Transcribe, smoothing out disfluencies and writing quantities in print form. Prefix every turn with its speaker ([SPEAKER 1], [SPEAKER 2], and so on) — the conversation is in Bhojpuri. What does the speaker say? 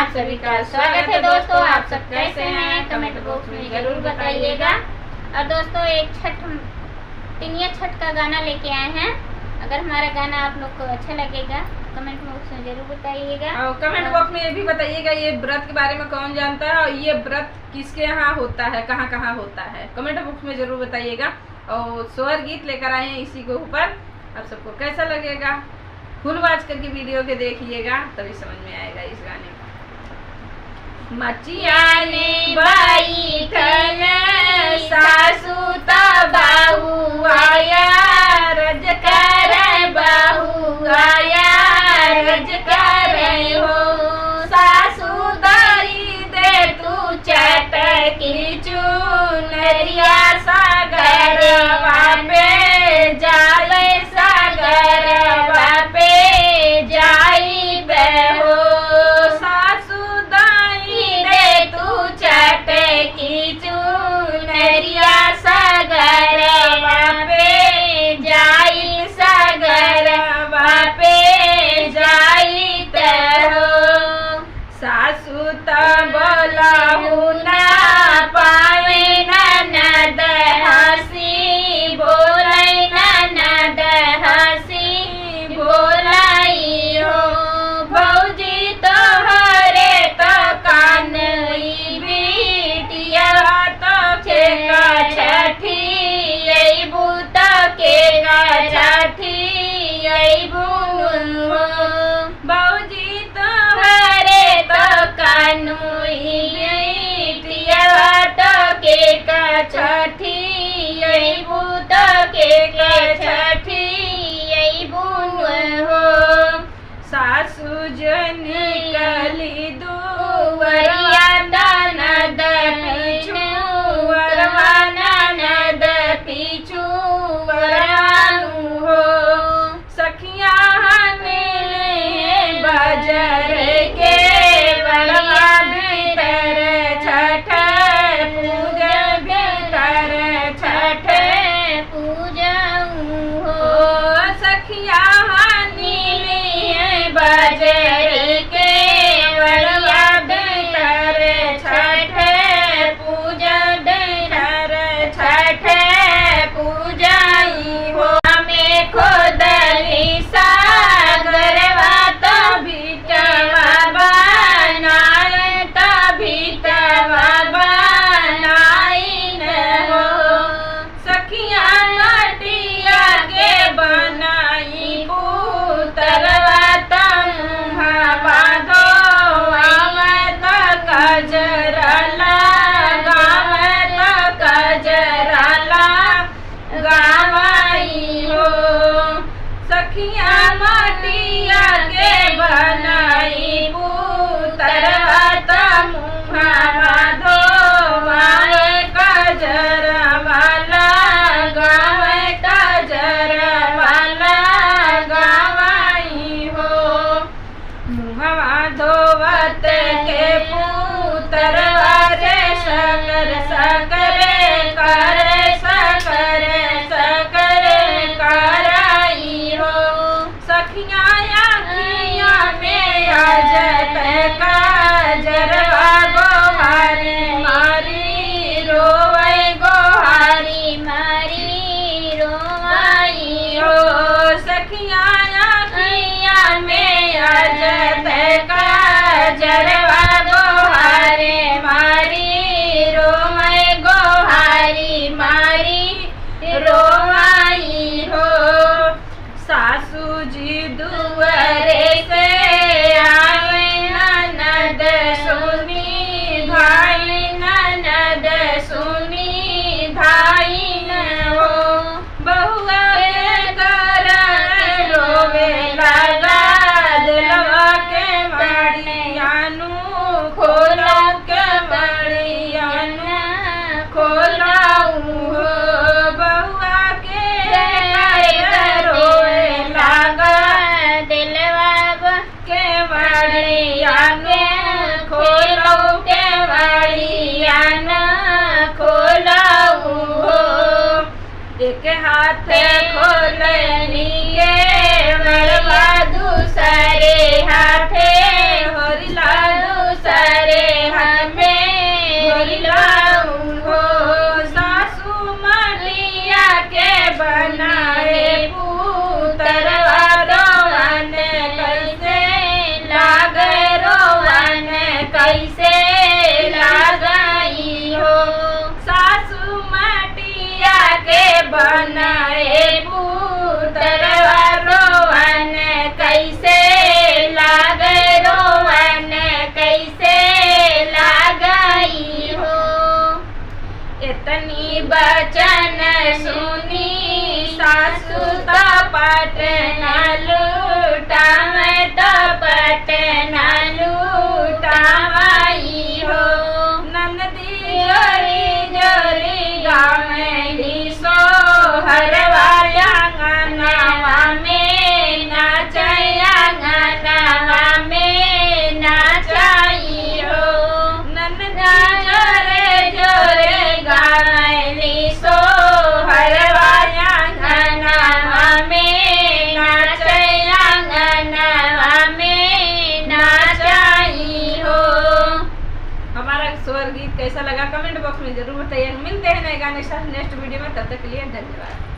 [SPEAKER 1] आप सभी का स्वागत है दोस्तों। आप सब कैसे हैं कमेंट बॉक्स में जरूर बताइएगा। और दोस्तों एक टिनिया छठ का गाना लेके आए हैं। अगर हमारा गाना आप लोग को अच्छा लगेगा कमेंट बॉक्स में जरूर बताइएगा।
[SPEAKER 2] और कमेंट बॉक्स में ये भी बताइएगा ये व्रत के बारे में कौन जानता है और ये व्रत किसके यहाँ होता है, कहाँ कहाँ होता है, कमेंट बॉक्स में जरूर बताइएगा। और स्वर गीत लेकर आए हैं इसी के ऊपर। आप सबको कैसा लगेगा फुल वॉच करके वीडियो के देखिएगा तभी समझ में आएगा इस गाने का। मचिया ने बैठल सासू बाहू आया रज कर बाहू आया रज कर हो सासू दरी दे तू चटकी चुनरिया सागर बापे जाले सागर बापे जाई बेहो सासू दरी दे तू चटकी चुनरिया सागर बापे जाई सागर बापे जाई तेहो सासू त बोलाहू ना पावे ननद हसी बोलै ननद हसी बोलाई हो भौजी तोहरे तो कानई बिटिया तो खेगा छठी अइबू तो केगा छठी अइबू हो भौजी तोहरे तो कानई बिटिया तो केगा छठी अइबू तो केगा छठी अइबू हो सासू जन कली दुवरिया ननद पीछू वरवा ननद पीछू वरानु हो सखिया मिले बाजार के बड़वा भीतर छठ पूजा भीतर छठ पूजा हो सखिया नीली बाजार के बड़वा भीतर छठ पूजा भीतर छठ पूजाई हो हमें खोदली सागरवा तो भीतवा बनाए तो भीतवा बनाई न हो सखिया माटिया के बनाई पुतरवा तो मुँहा बांधो आवे तो कजरा लगावे तो कजरा लगावाई हो सखिया माटिया के बनाई पुतरवा तो मुँहा बांधो आवे कजरा लगावे कजरा लगावाई हो मुहवा धोवत के पुतरवा रे सकर सकर करे सकर सकर कराई हो सखिया अखिया में आजत काजरवा गोहारी मारी रोवे गोहारी मारी रोवाई हो सखिया अखिया में आजत काजरवा गोहारे मारी रोवे गोहारी मारी रोवाई हो सासू जी दुआरे से आवे ननद सुनी भाई ननद सुनी भाई न हो बहुआ के कारण रोवे लगा दिलवा के मड़ियानु खोलो के मड़ियानु खोलाऊ हो बहुआ के रोवे लगा दिलवा के मड़ियानु खोलो के मड़ियानु खोलाऊ हो एक हाथ खोलनी के मरवा दूसरे हाथे होरिला दूसरे रोवन ए पुतरवा रोवन कैसे लागे रोवन कैसे लागई हो। इतनी बचन सुनी सासु तपट न लूटावे तपट न लूटावई हो। नंदी जोरी जोरी गावली सोहर वाला अंगनवा में नाचया अंगनवा में नाचई हो। नंदा जोरे जोरे गावली सोहर वाला अंगनवा में नाचया अंगनवा में नाचई हो। हमारा स्वर गीत कैसा लगा कमेंट बॉक्स में जरूर बताइए। मिलते हैं नए गाने के साथ नेक्स्ट वीडियो में, तब तक के लिए धन्यवाद।